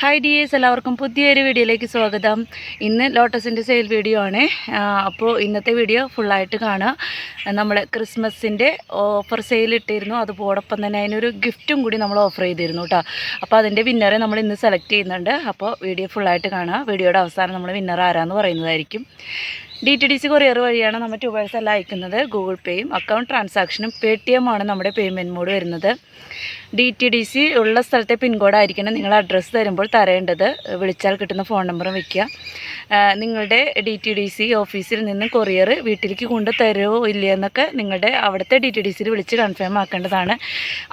Hi dears, എല്ലാവർക്കും പുതിയൊരു വീഡിയോയിലേക്ക് സ്വാഗതം. ഇന്ന് ലോട്ടസിൻ്റെ സെയിൽ വീഡിയോ ആണ്. അപ്പോൾ ഇന്നത്തെ വീഡിയോ ഫുള്ളായിട്ട് കാണുക. നമ്മൾ ക്രിസ്മസിൻ്റെ ഓഫർ സെയിൽ ഇട്ടിരുന്നു, അതുപോടൊപ്പം തന്നെ അതിനൊരു ഗിഫ്റ്റും കൂടി നമ്മൾ ഓഫർ ചെയ്തിരുന്നു കേട്ടോ. അപ്പോൾ അതിൻ്റെ വിന്നറെ നമ്മൾ ഇന്ന് സെലക്ട് ചെയ്യുന്നുണ്ട്. അപ്പോൾ വീഡിയോ ഫുള്ളായിട്ട് കാണുക. വീഡിയോയുടെ അവസാനം നമ്മൾ വിന്നർ ആരാന്ന് പറയുന്നതായിരിക്കും. DTDC കൊറിയർ വഴിയാണ് നമ്മൾ ട്യൂബേഴ്സ് എല്ലാം അയക്കുന്നത്. ഗൂഗിൾ പേയും അക്കൗണ്ട് ട്രാൻസാക്ഷനും PayTM ആണ് നമ്മുടെ പേയ്മെൻറ്റ് മോഡ് വരുന്നത്. DTDC ഉള്ള സ്ഥലത്തെ പിൻകോഡായിരിക്കണം നിങ്ങൾ അഡ്രസ്സ് തരുമ്പോൾ തരേണ്ടത്. വിളിച്ചാൽ കിട്ടുന്ന ഫോൺ നമ്പറും വയ്ക്കുക. നിങ്ങളുടെ DTDC ഓഫീസിൽ നിന്ന് കൊറിയർ വീട്ടിലേക്ക് കൊണ്ട് തരുമോ ഇല്ലയോ എന്നൊക്കെ നിങ്ങളുടെ അവിടുത്തെ DTDCയിൽ വിളിച്ച് കൺഫേം ആക്കേണ്ടതാണ്.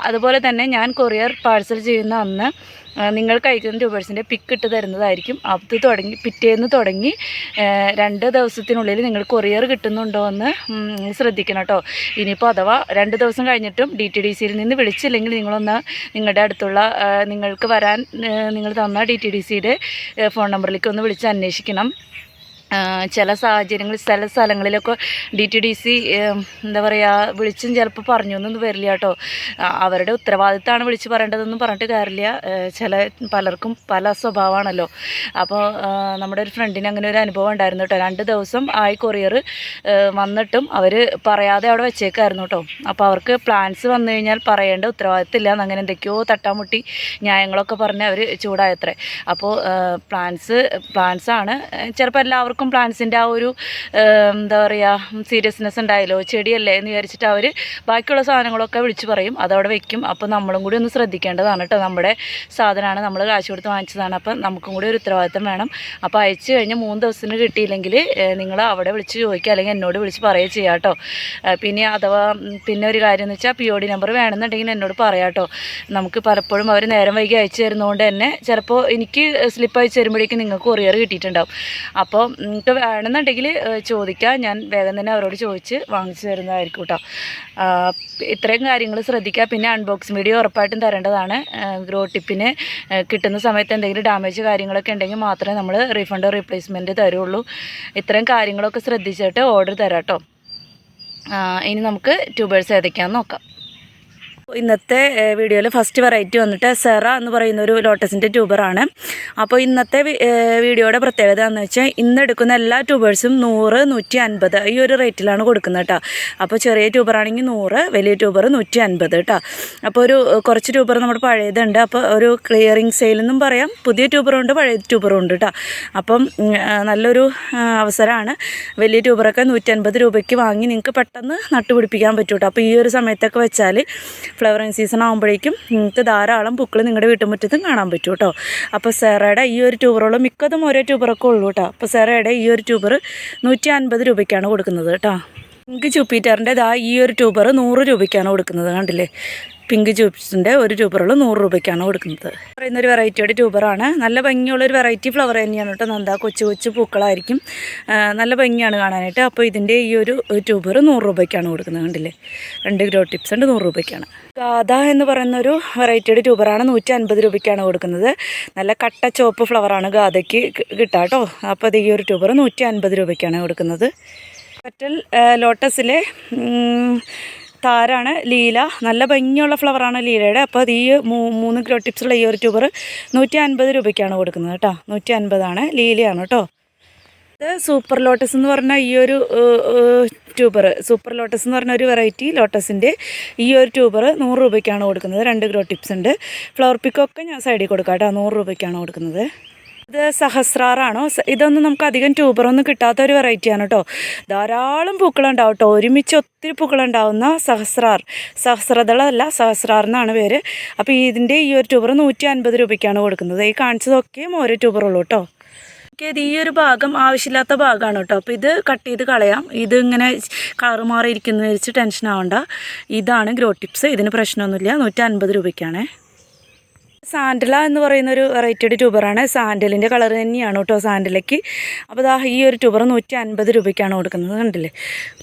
അതുപോലെ തന്നെ ഞാൻ കൊറിയർ പാഴ്സൽ ചെയ്യുന്ന അന്ന് നിങ്ങൾക്ക് അയക്കുന്ന ട്യൂബേഴ്സിൻ്റെ പിക്ക് ഇട്ട് തരുന്നതായിരിക്കും. അത് പിറ്റേന്ന് തുടങ്ങി 2 ദിവസത്തിനുള്ളിൽ നിങ്ങൾ കൊറിയർ കിട്ടുന്നുണ്ടോ എന്ന് ശ്രദ്ധിക്കണം കേട്ടോ. ഇനിയിപ്പോൾ അഥവാ 2 ദിവസം കഴിഞ്ഞിട്ടും DTDCയിൽ നിന്ന് വിളിച്ചില്ലെങ്കിൽ നിങ്ങളൊന്ന് നിങ്ങളുടെ അടുത്തുള്ള നിങ്ങൾക്ക് വരാൻ നിങ്ങൾ തന്ന DTDCയുടെ ഫോൺ നമ്പറിലേക്ക് ഒന്ന് വിളിച്ച് അന്വേഷിക്കണം. ചില സാഹചര്യങ്ങളിൽ ചില സ്ഥലങ്ങളിലൊക്കെ DTDC എന്താ പറയുക വിളിച്ചും ചിലപ്പോൾ പറഞ്ഞു എന്നൊന്നും വരില്ല കേട്ടോ. അവരുടെ ഉത്തരവാദിത്തമാണ് വിളിച്ച് പറയേണ്ടതെന്നും പറഞ്ഞിട്ട് കാര്യമില്ല. പലർക്കും പല സ്വഭാവമാണല്ലോ. അപ്പോൾ നമ്മുടെ ഒരു ഫ്രണ്ടിന് അങ്ങനെ ഒരു അനുഭവം ഉണ്ടായിരുന്നു കേട്ടോ. 2 ദിവസം ആയി കൊറിയർ വന്നിട്ടും അവർ പറയാതെ അവിടെ വെച്ചേക്കായിരുന്നു കേട്ടോ. അപ്പോൾ അവർക്ക് പ്ലാൻസ് വന്നു കഴിഞ്ഞാൽ പറയേണ്ട ഉത്തരവാദിത്തമില്ല എന്നങ്ങനെ എന്തൊക്കെയോ തട്ടാമുട്ടി ന്യായങ്ങളൊക്കെ പറഞ്ഞ് അവർ ചൂടായത്രേ. അപ്പോൾ പ്ലാൻസാണ് ചിലപ്പോൾ എല്ലാവർക്കും പ്ലാന്റ്സിൻ്റെ ആ ഒരു എന്താ പറയുക സീരിയസ്നെസ് ഉണ്ടായല്ലോ, ചെടിയല്ലേ എന്ന് വിചാരിച്ചിട്ട് അവർ ബാക്കിയുള്ള സാധനങ്ങളൊക്കെ വിളിച്ച് പറയും, അതവിടെ വെക്കും. അപ്പോൾ നമ്മളും കൂടി ഒന്ന് ശ്രദ്ധിക്കേണ്ടതാണ് കേട്ടോ. നമ്മുടെ സാധനമാണ്, നമ്മൾ കാശ് കൊടുത്ത് വാങ്ങിച്ചതാണ്. അപ്പം നമുക്കും കൂടി ഒരു ഉത്തരവാദിത്തം വേണം. അപ്പോൾ അയച്ചു കഴിഞ്ഞ് 3 ദിവസത്തിന് കിട്ടിയില്ലെങ്കിൽ നിങ്ങൾ അവിടെ വിളിച്ച് ചോദിക്കുക, അല്ലെങ്കിൽ എന്നോട് വിളിച്ച് പറയുക ചെയ്യാം കേട്ടോ. പിന്നെ ഒരു കാര്യം എന്ന് വെച്ചാൽ POD നമ്പർ വേണമെന്നുണ്ടെങ്കിൽ എന്നോട് പറയാം കേട്ടോ. നമുക്ക് പലപ്പോഴും അവർ നേരം വൈകി അയച്ചു തരുന്നതുകൊണ്ട് തന്നെ ചിലപ്പോൾ എനിക്ക് സ്ലിപ്പ് അയച്ചു തരുമ്പോഴേക്കും നിങ്ങൾക്ക് കൊറിയർ കിട്ടിയിട്ടുണ്ടാവും. അപ്പോൾ നിങ്ങൾക്ക് വേണമെന്നുണ്ടെങ്കിൽ ചോദിക്കുക, ഞാൻ വേഗം തന്നെ അവരോട് ചോദിച്ച് വാങ്ങിച്ചു തരുന്നതായിരിക്കും കേട്ടോ. ഇത്രയും കാര്യങ്ങൾ ശ്രദ്ധിക്കുക. പിന്നെ അൺബോക്സിങ് വീഡിയോ ഉറപ്പായിട്ടും തരേണ്ടതാണ്. ഗ്രോ ടിപ്പിന് കിട്ടുന്ന സമയത്ത് എന്തെങ്കിലും ഡാമേജ് കാര്യങ്ങളൊക്കെ ഉണ്ടെങ്കിൽ മാത്രമേ നമ്മൾ റീഫണ്ടോ റീപ്ലേസ്മെൻറ്റ് തരുള്ളൂ. ഇത്രയും കാര്യങ്ങളൊക്കെ ശ്രദ്ധിച്ചിട്ട് ഓർഡർ തരാം കേട്ടോ. ഇനി നമുക്ക് ട്യൂബേഴ്സ് ഏതൊക്കെയാണെന്ന് നോക്കാം. ഇന്നത്തെ വീഡിയോയിൽ ഫസ്റ്റ് വെറൈറ്റി വന്നിട്ട് സെറ എന്ന് പറയുന്ന ഒരു ലോട്ടസിൻ്റെ ട്യൂബറാണ്. അപ്പോൾ ഇന്നത്തെ വീഡിയോയുടെ പ്രത്യേകത എന്ന് വെച്ചാൽ ഇന്ന് എടുക്കുന്ന എല്ലാ ട്യൂബേഴ്സും 100, 150 ഈ ഒരു റേറ്റിലാണ് കൊടുക്കുന്നത് കേട്ടോ. അപ്പോൾ ചെറിയ ട്യൂബറാണെങ്കിൽ 100, വലിയ ട്യൂബർ 150 കേട്ടോ. അപ്പോൾ കുറച്ച് ട്യൂബർ നമ്മുടെ പഴയതുണ്ട്. അപ്പോൾ ഒരു ക്ലിയറിങ് സെയിൽ എന്നും പറയാം. പുതിയ ട്യൂബറുണ്ട്, പഴയ ട്യൂബറും ഉണ്ട് കേട്ടോ. അപ്പം നല്ലൊരു അവസരമാണ്. വലിയ ട്യൂബറൊക്കെ 150 രൂപയ്ക്ക് വാങ്ങി നിങ്ങൾക്ക് പെട്ടെന്ന് നട്ടുപിടിപ്പിക്കാൻ പറ്റും കേട്ടോ. അപ്പോൾ ഈ ഒരു സമയത്തൊക്കെ വെച്ചാൽ ഫ്ലവറിങ് സീസൺ ആകുമ്പോഴേക്കും നിങ്ങൾക്ക് ധാരാളം പൂക്കൾ നിങ്ങളുടെ വീട്ടുമുറ്റത്തും കാണാൻ പറ്റും കേട്ടോ. അപ്പോൾ സെറയുടെ ഈ ഒരു ട്യൂബറുള്ള മിക്കതും ഓരോ ട്യൂബറൊക്കെ ഉള്ളൂ കേട്ടോ. അപ്പോൾ സെറയുടെ ഈ ഒരു ട്യൂബർ 150 രൂപയ്ക്കാണ് കൊടുക്കുന്നത് കേട്ടോ. പിങ്ക് ജൂപ്പിറ്ററിൻ്റെ ഈ ഒരു ട്യൂബർ 100 രൂപയ്ക്കാണ് കൊടുക്കുന്നത്. കണ്ടില്ലേ, പിങ്ക് ജൂപ്പിറ്ററിൻ്റെ ഒരു ട്യൂബറുള്ള 100 രൂപയ്ക്കാണ് കൊടുക്കുന്നത്. പറയുന്നൊരു വെറൈറ്റിയുടെ ട്യൂബറാണ്. നല്ല ഭംഗിയുള്ളൊരു വെറൈറ്റി ഫ്ലവർ തന്നെയാണ് കേട്ടോ. കൊച്ചു കൊച്ചു പൂക്കളായിരിക്കും, നല്ല ഭംഗിയാണ് കാണാനായിട്ട്. അപ്പോൾ ഇതിൻ്റെ ഈ ഒരു ട്യൂബർ 100 രൂപയ്ക്കാണ് കൊടുക്കുന്നത്. കണ്ടില്ലേ, 2 ഗ്രോ ടിപ്സ് ഉണ്ട്, 100 രൂപയ്ക്കാണ്. ഗാഥ എന്ന് പറയുന്നൊരു വെറൈറ്റിയുടെ ട്യൂബറാണ് 150 രൂപയ്ക്കാണ് കൊടുക്കുന്നത്. നല്ല കട്ട ചുവപ്പ് ഫ്ലവറാണ് ഗാഥയ്ക്ക് കിട്ടുക കേട്ടോ. അപ്പോൾ അത് ഈ ഒരു ട്യൂബർ 150 രൂപയ്ക്കാണ് കൊടുക്കുന്നത്. പെറ്റൽ ലോട്ടസിലെ താരാണ് ലീല. നല്ല ഭംഗിയുള്ള ഫ്ലവറാണ് ലീലയുടെ. അപ്പോൾ അത് ഈ 3 ഗ്രോ ടിപ്സുള്ള ഈ ഒരു ട്യൂബർ 150 രൂപയ്ക്കാണ് കൊടുക്കുന്നത് കേട്ടോ. 150 ലീലയാണ് കേട്ടോ. ഇത് സൂപ്പർ ലോട്ടസ് എന്ന് പറഞ്ഞാൽ ഈ ഒരു ട്യൂബർ, സൂപ്പർ ലോട്ടസ് എന്ന് പറഞ്ഞ ഒരു വെറൈറ്റി ലോട്ടസിൻ്റെ ഈ ഒരു ട്യൂബർ 100 രൂപയ്ക്കാണ് കൊടുക്കുന്നത്. 2 ഗ്രോ ടിപ്സ് ഉണ്ട്. ഫ്ലവർ പിക്കൊക്കെ ഞാൻ സൈഡിൽ കൊടുക്കാം കേട്ടോ. 100 രൂപയ്ക്കാണ് കൊടുക്കുന്നത്. ഇത് സഹസ്രാറാണോ? ഇതൊന്നും നമുക്ക് അധികം ട്യൂബറൊന്നും കിട്ടാത്ത ഒരു വെറൈറ്റിയാണ് കേട്ടോ. ധാരാളം പൂക്കളുണ്ടാവും കേട്ടോ. ഒരുമിച്ച് ഒത്തിരി പൂക്കളുണ്ടാവുന്ന സഹസ്രദളമല്ല, സഹസ്രാർ എന്നാണ് പേര്. അപ്പോൾ ഇതിൻ്റെ ഈ ഒരു ട്യൂബർ 150 രൂപയ്ക്കാണ് കൊടുക്കുന്നത്. ഈ കാണിച്ചതൊക്കെയും ഓരോ ട്യൂബറുള്ളൂ കേട്ടോ. ഇത് ഈ ഒരു ഭാഗം ആവശ്യമില്ലാത്ത ഭാഗമാണ് കേട്ടോ. അപ്പോൾ ഇത് കട്ട് ചെയ്ത് കളയാം. ഇത് ഇങ്ങനെ കളർ മാറിയിരിക്കുന്ന വെച്ച് ടെൻഷൻ ആവണ്ട. ഇതാണ് ഗ്രോ ടിപ്സ്. ഇതിന് പ്രശ്നമൊന്നുമില്ല. 150 രൂപയ്ക്കാണ്. സാൻഡല എന്ന് പറയുന്നൊരു വെറൈറ്റിയുടെ ട്യൂബറാണ്. സാൻഡലിൻ്റെ കളർ തന്നെയാണ് കേട്ടോ സാൻഡലയ്ക്ക്. അപ്പോൾ ഈ ഒരു ട്യൂബർ 150 രൂപയ്ക്കാണ് കൊടുക്കുന്നത്. കണ്ടില്ലേ,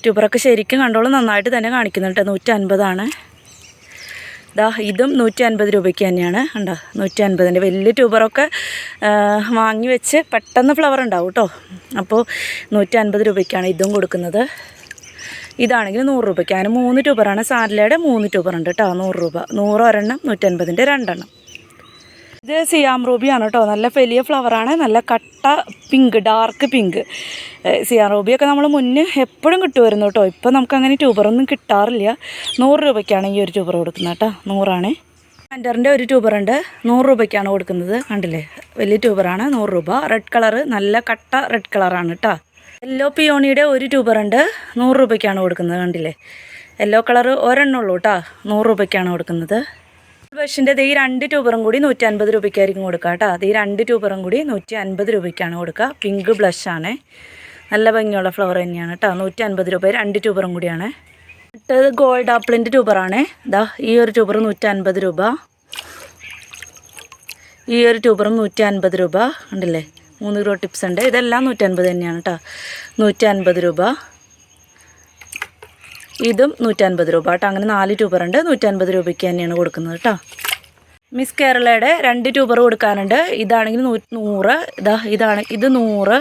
ട്യൂബറൊക്കെ ശരിക്കും കണ്ടോളൂ, നന്നായിട്ട് തന്നെ കാണിക്കുന്നുണ്ട്. 150. ഇതും 150 രൂപയ്ക്ക് തന്നെയാണ്. കണ്ടോ, 150. വലിയ ട്യൂബറൊക്കെ വാങ്ങി വെച്ച് പെട്ടെന്ന് ഫ്ലവർ ഉണ്ടാവും കേട്ടോ. അപ്പോൾ 150 രൂപയ്ക്കാണ് ഇതും കൊടുക്കുന്നത്. ഇതാണെങ്കിൽ 100 രൂപയ്ക്ക്. അങ്ങനെ 3 ട്യൂബറാണ്. സാൻഡലയുടെ 3 ട്യൂബറുണ്ട് കേട്ടോ. 100 രൂപ. 100 ഒരെണ്ണം, 150ൻ്റെ 2 എണ്ണം. ഇത് സിയാം റൂബിയാണ് കേട്ടോ. നല്ല വലിയ ഫ്ലവറാണ്, നല്ല കട്ട പിങ്ക്, ഡാർക്ക് പിങ്ക്. സിയാം റൂബിയൊക്കെ നമ്മൾ മുന്നേ എപ്പോഴും കിട്ടുമായിരുന്നു കേട്ടോ. ഇപ്പോൾ നമുക്കങ്ങനെ ട്യൂബറൊന്നും കിട്ടാറില്ല. 100 രൂപയ്ക്കാണ് ഈ ഒരു ട്യൂബർ കൊടുക്കുന്നത് കേട്ടോ. 100 ലാവൻഡറിൻ്റെ ഒരു ട്യൂബറുണ്ട്, 100 രൂപയ്ക്കാണ് കൊടുക്കുന്നത്. കണ്ടില്ലേ, വലിയ ട്യൂബറാണ്, 100 രൂപ. റെഡ് കളറ്, നല്ല കട്ട റെഡ് കളറാണ് കേട്ടോ. യെല്ലോ പിയോണിയുടെ ഒരു ട്യൂബറുണ്ട്, 100 രൂപയ്ക്കാണ് കൊടുക്കുന്നത്. കണ്ടില്ലേ, യെല്ലോ കളറ് ഒരെണ്ണം ഉള്ളൂ കേട്ടോ, 100 രൂപയ്ക്കാണ് കൊടുക്കുന്നത്. ബഷിൻ്റെ ഈ 2 ട്യൂബറും കൂടി 150 രൂപയ്ക്കായിരിക്കും കൊടുക്കുക കേട്ടോ. അത് ഈ 2 ട്യൂബറും കൂടി 150 രൂപയ്ക്കാണ് കൊടുക്കുക. പിങ്ക് ബ്ലഷാണ്, നല്ല ഭംഗിയുള്ള ഫ്ലവർ തന്നെയാണ് കേട്ടോ. 150 രൂപ 2 ട്യൂബറും കൂടിയാണ്. ഇട്ടത് ഗോൾഡ് ആപ്പിളിൻ്റെ ട്യൂബറാണ്. ഇതാ ഈ ഒരു ട്യൂബർ 150 രൂപ, ഈ ഒരു ട്യൂബറും 150 രൂപ. ഉണ്ടല്ലേ, 3 ഗ്രോ ടിപ്സ് ഉണ്ട്. ഇതെല്ലാം 150 തന്നെയാണ് കേട്ടോ. 150 രൂപ. ഇതും 150 രൂപ കേട്ടോ. അങ്ങനെ 4 ട്യൂബറുണ്ട്, 150 രൂപയ്ക്ക് തന്നെയാണ് കൊടുക്കുന്നത് കേട്ടോ. മിസ് കേരളയുടെ 2 ട്യൂബർ കൊടുക്കാനുണ്ട്. ഇതാണെങ്കിൽ 100, ഇത് 100,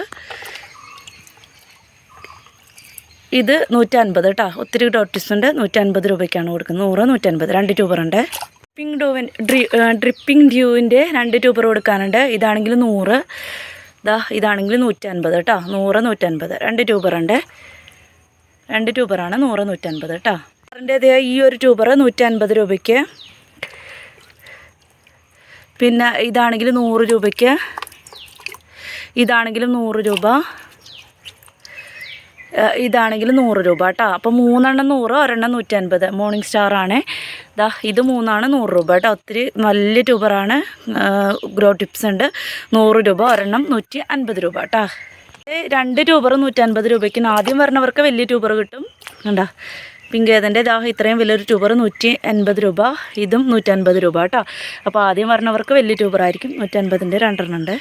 ഇത് 150 കേട്ടോ. ഒത്തിരി ഡോട്ടിസ് ഉണ്ട്, 150 രൂപയ്ക്കാണ് കൊടുക്കുന്നത്. 100, 150, 2 ട്യൂബറുണ്ട്. ഡ്രിപ്പിംഗ് ഡ്യൂവിൻ്റെ 2 ട്യൂബർ കൊടുക്കാനുണ്ട്. ഇതാണെങ്കിൽ 100, ഇതാണെങ്കിൽ 150 കേട്ടോ. 100, 150, 2 ട്യൂബറുണ്ട്. 2 ട്യൂബറാണ്, 100, 150 കേട്ടോ. അതിൻ്റെ ഈ ഒരു ട്യൂബർ 150 രൂപയ്ക്ക്. പിന്നെ ഇതാണെങ്കിൽ 100 രൂപയ്ക്ക്, ഇതാണെങ്കിലും 100 രൂപ, ഇതാണെങ്കിൽ 100 രൂപ കേട്ടോ. അപ്പോൾ 3 100, 150. മോർണിംഗ് സ്റ്റാറാണ്. ഇത് 3 100 രൂപ കേട്ടോ. ഒത്തിരി വലിയ ട്യൂബറാണ്, ഗ്രോ ടിപ്സ് ഉണ്ട്. 100 രൂപ, 150 രൂപ കേട്ടോ. 2 ട്യൂബർ 150 രൂപയ്ക്ക്. ആദ്യം വരണവർക്ക് വലിയ ട്യൂബർ കിട്ടും. കണ്ടോ, പിങ്ക് ഏതൻ്റെ ഇത്രയും വലിയൊരു ട്യൂബർ 180 രൂപ. ഇതും 150 രൂപ കേട്ടോ. അപ്പോൾ ആദ്യം വരണവർക്ക് വലിയ ട്യൂബറായിരിക്കും. 150ൻ്റെ 2 ഉണ്ട്.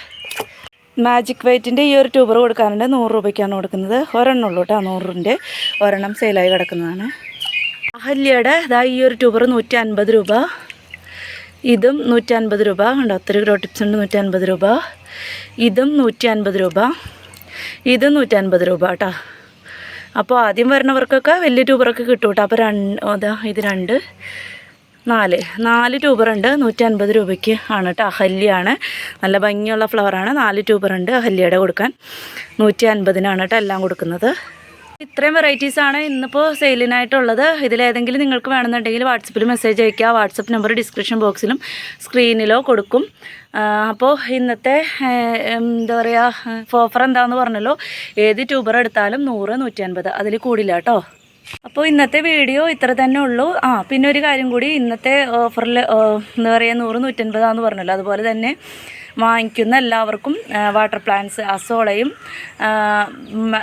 മാജിക് വൈറ്റിൻ്റെ ഈ ഒരു ട്യൂബർ കൊടുക്കാനുണ്ട്, 100 രൂപയ്ക്കാണ് കൊടുക്കുന്നത്. ഒരെണ്ണം ഉള്ളൂ കേട്ടോ, 100ൻ്റെ ഒരെണ്ണം സെയിലായി കിടക്കുന്നതാണ്. അഹല്യയുടെ ഈ ഒരു ട്യൂബർ 150 രൂപ, ഇതും 150 രൂപ. കണ്ടോ, ഒത്തിരി ഗ്രോ ടിപ്സ് ഉണ്ട്, 150 രൂപ. ഇതും 150 രൂപ, ഇതും 150 രൂപ കേട്ടോ. അപ്പോൾ ആദ്യം വരുന്നവർക്കൊക്കെ വലിയ ട്യൂബറൊക്കെ കിട്ടും കേട്ടോ. അപ്പോൾ ഇത് 2 4 ട്യൂബറുണ്ട്, 150 രൂപയ്ക്ക് ആണ് കേട്ടോ. അഹല്യാണ്, നല്ല ഭംഗിയുള്ള ഫ്ലവറാണ്. 4 ട്യൂബറുണ്ട് അഹല്യയുടെ കൊടുക്കാൻ. 150-നാണ് കേട്ടോ എല്ലാം കൊടുക്കുന്നത്. ഇത്രയും വെറൈറ്റീസാണ് ഇന്നിപ്പോൾ സെയിലിനായിട്ടുള്ളത്. ഇതിലേതെങ്കിലും നിങ്ങൾക്ക് വേണമെന്നുണ്ടെങ്കിൽ വാട്സപ്പിൽ മെസ്സേജ് അയയ്ക്കുക. വാട്സപ്പ് നമ്പർ ഡിസ്ക്രിപ്ഷൻ ബോക്സിലും സ്ക്രീനിലോ കൊടുക്കും. അപ്പോൾ ഇന്നത്തെ എന്താ പറയുക, ഓഫർ എന്താണെന്ന് പറഞ്ഞല്ലോ. ഏത് ട്യൂബർ എടുത്താലും 100, 150, അതിൽ കൂടില്ല കേട്ടോ. അപ്പോൾ ഇന്നത്തെ വീഡിയോ ഇത്ര തന്നെ ഉള്ളൂ. പിന്നെ ഒരു കാര്യം കൂടി, ഇന്നത്തെ ഓഫറിൽ എന്താ പറയുക, 100, 150 പറഞ്ഞല്ലോ. അതുപോലെ തന്നെ വാങ്ങിക്കുന്ന എല്ലാവർക്കും വാട്ടർ പ്ലാന്റ്സ്, അസോളയും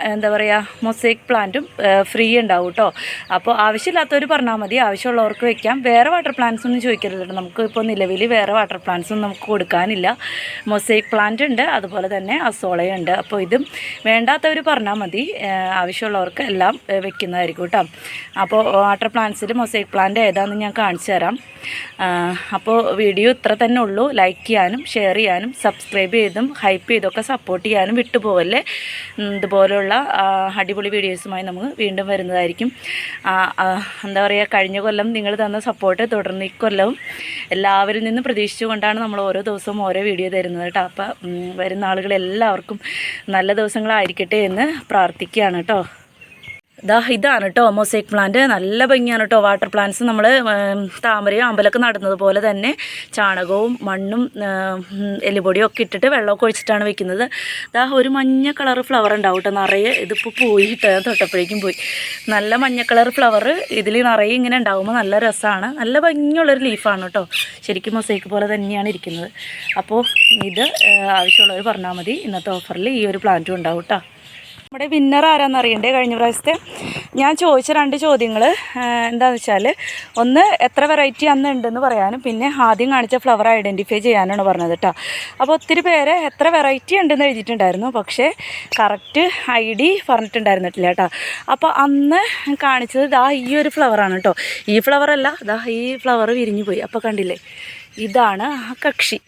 എന്താ പറയുക മൊസൈക്ക് പ്ലാന്റും ഫ്രീ ഉണ്ടാവും കേട്ടോ. അപ്പോൾ ആവശ്യമില്ലാത്തവർ പറഞ്ഞാൽ മതി, ആവശ്യമുള്ളവർക്ക് വെക്കാം. വേറെ വാട്ടർ പ്ലാന്റ്സ് ഒന്നും ചോദിക്കരുത് കേട്ടോ. നമുക്ക് ഇപ്പോൾ നിലവിൽ വേറെ വാട്ടർ പ്ലാന്റ്സ് ഒന്നും നമുക്ക് കൊടുക്കാനില്ല. മൊസൈക്ക് പ്ലാന്റ് ഉണ്ട്, അതുപോലെ തന്നെ അസോളയുണ്ട്. അപ്പോൾ ഇതും വേണ്ടാത്തവർ പറഞ്ഞാൽ മതി, ആവശ്യമുള്ളവർക്ക് എല്ലാം വെക്കുന്നതായിരിക്കും കേട്ടോ. അപ്പോൾ വാട്ടർ പ്ലാന്റ്സിൽ മൊസൈക്ക് പ്ലാന്റ് ഏതാണെന്ന് ഞാൻ കാണിച്ചു തരാം. അപ്പോൾ വീഡിയോ ഇത്ര തന്നെ ഉള്ളൂ. ലൈക്ക് ചെയ്യാനും ഷെയർ ചെയ്യാനും സബ്സ്ക്രൈബ് ചെയ്തും ഹൈപ്പ് ചെയ്തൊക്കെ സപ്പോർട്ട് ചെയ്യാനും വിട്ടുപോകല്ലേ. ഇതുപോലുള്ള അടിപൊളി വീഡിയോസുമായി നമുക്ക് വീണ്ടും വരുന്നതായിരിക്കും. എന്താ പറയുക, കഴിഞ്ഞ കൊല്ലം നിങ്ങൾ തന്ന സപ്പോർട്ട് തുടർന്ന് ഇക്കൊല്ലവും എല്ലാവരിൽ നിന്നും പ്രതീക്ഷിച്ചുകൊണ്ടാണ് നമ്മൾ ഓരോ ദിവസവും ഓരോ വീഡിയോ തരുന്നത് കേട്ടോ. അപ്പോൾ വരുന്ന ആളുകളെല്ലാവർക്കും നല്ല ദിവസങ്ങളായിരിക്കട്ടെ എന്ന് പ്രാർത്ഥിക്കുകയാണ് കേട്ടോ. ഇതാണ് കേട്ടോ മൊസൈക്ക് പ്ലാന്റ്. നല്ല ഭംഗിയാണ് കേട്ടോ. വാട്ടർ പ്ലാന്റ്സ് നമ്മൾ താമരയും അമ്പലമൊക്കെ നടുന്നത് പോലെ തന്നെ ചാണകവും മണ്ണും എല്ലുപൊടിയും ഒക്കെ ഇട്ടിട്ട് വെള്ളമൊക്കെ ഒഴിച്ചിട്ടാണ് വെക്കുന്നത്. ഒരു മഞ്ഞ കളർ ഫ്ലവർ ഉണ്ടാവും കേട്ടോ നിറയെ. ഇതിപ്പോൾ പോയിട്ട് തൊട്ടപ്പോഴേക്കും പോയി. നല്ല മഞ്ഞ കളർ ഫ്ലവർ ഇതിൽ നിറയെ ഇങ്ങനെ ഉണ്ടാകുമ്പോൾ നല്ല രസമാണ്. നല്ല ഭംഗിയുള്ളൊരു ലീഫാണ് കേട്ടോ. ശരിക്കും മൊസൈക്ക് പോലെ തന്നെയാണ് ഇരിക്കുന്നത്. അപ്പോൾ ഇത് ആവശ്യമുള്ളവർ പറഞ്ഞാൽ മതി. ഇന്നത്തെ ഓഫറിൽ ഈ ഒരു പ്ലാന്റും ഉണ്ടാവും കേട്ടോ. നമ്മുടെ വിന്നർ ആരാന്ന് അറിയണ്ടേ? കഴിഞ്ഞ പ്രാവശ്യത്തെ ഞാൻ ചോദിച്ച 2 ചോദ്യങ്ങൾ എന്താണെന്ന് വെച്ചാൽ, ഒന്ന് എത്ര വെറൈറ്റി അന്ന് ഉണ്ടെന്ന് പറയാനും, പിന്നെ ആദ്യം കാണിച്ച ഫ്ലവർ ഐഡൻറ്റിഫൈ ചെയ്യാനാണ് പറഞ്ഞത് കേട്ടോ. അപ്പോൾ ഒത്തിരി പേര് എത്ര വെറൈറ്റി ഉണ്ടെന്ന് എഴുതിയിട്ടുണ്ടായിരുന്നു, പക്ഷേ കറക്റ്റ് ID പറഞ്ഞിട്ടുണ്ടായിരുന്നിട്ടില്ല കേട്ടോ. അപ്പോൾ അന്ന് കാണിച്ചത് ഈ ഒരു ഫ്ലവറാണ് കേട്ടോ. ഈ ഫ്ലവറല്ല, ഈ ഫ്ലവർ വിരിഞ്ഞു പോയി. അപ്പോൾ കണ്ടില്ലേ, ഇതാണ് ആ കക്ഷി.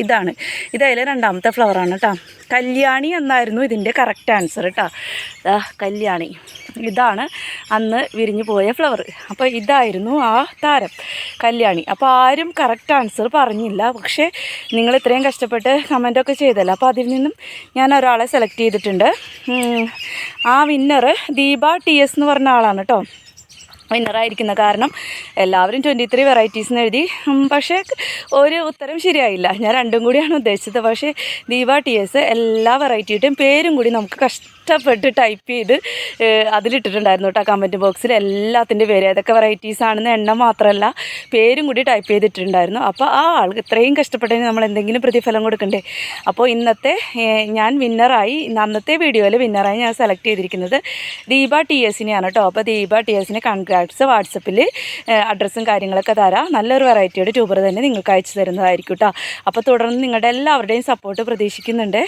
ഇതാണ് ഇതതിലെ രണ്ടാമത്തെ ഫ്ലവറാണ് കേട്ടോ. കല്യാണി എന്നായിരുന്നു ഇതിൻ്റെ കറക്റ്റ് ആൻസർ കേട്ടോ. കല്യാണി ഇതാണ് അന്ന് വിരിഞ്ഞു പോയ ഫ്ലവർ. അപ്പോൾ ഇതായിരുന്നു ആ താരം കല്യാണി. അപ്പോൾ ആരും കറക്റ്റ് ആൻസർ പറഞ്ഞില്ല. പക്ഷേ നിങ്ങൾ ഇത്രയും കഷ്ടപ്പെട്ട് കമൻറ്റൊക്കെ ചെയ്തല്ലോ. അപ്പോൾ അതിൽ നിന്നും ഞാൻ ഒരാളെ സെലക്ട് ചെയ്തിട്ടുണ്ട്. ആ വിന്നർ ദീപ TS എന്ന് പറഞ്ഞ ആളാണ് കേട്ടോ വിന്നറായിരിക്കുന്നത്. കാരണം എല്ലാവരും 23 വെറൈറ്റീസ് എന്ന് എഴുതി. പക്ഷേ ഒരു ഉത്തരം ശരിയായില്ല. ഞാൻ രണ്ടും കൂടിയാണ് ഉദ്ദേശിച്ചത്. പക്ഷേ ദീപ TS എല്ലാ വെറൈറ്റിയുടെയും പേരും കൂടി നമുക്ക് കഷ്ടപ്പെട്ട് ടൈപ്പ് ചെയ്ത് അതിലിട്ടിട്ടുണ്ടായിരുന്നു കേട്ടോ കമൻറ്റ് ബോക്സിൽ. എല്ലാത്തിൻ്റെ പേര് ഏതൊക്കെ വെറൈറ്റീസ് ആണെന്ന് എണ്ണം മാത്രമല്ല പേരും കൂടി ടൈപ്പ് ചെയ്തിട്ടുണ്ടായിരുന്നു. അപ്പോൾ ആ ആൾക്ക് ഇത്രയും കഷ്ടപ്പെട്ടതിന് നമ്മൾ എന്തെങ്കിലും പ്രതിഫലം കൊടുക്കണ്ടേ. അപ്പോൾ ഇന്നത്തെ ഞാൻ വിന്നറായി, അന്നത്തെ വീഡിയോയിൽ വിന്നറായി ഞാൻ സെലക്ട് ചെയ്തിരിക്കുന്നത് ദീപ TSനെയാണ് കേട്ടോ. അപ്പോൾ ദീപ TSനെ വാട്സപ്പിൽ അഡ്രസ്സും കാര്യങ്ങളൊക്കെ തരാം. നല്ലൊരു വെറൈറ്റിയുടെ ട്യൂബർ തന്നെ നിങ്ങൾക്ക് അയച്ചു തരുന്നതായിരിക്കും കേട്ടോ. അപ്പോൾ തുടർന്ന് നിങ്ങളുടെ എല്ലാവരുടെയും സപ്പോർട്ട് പ്രതീക്ഷിക്കുന്നുണ്ട്.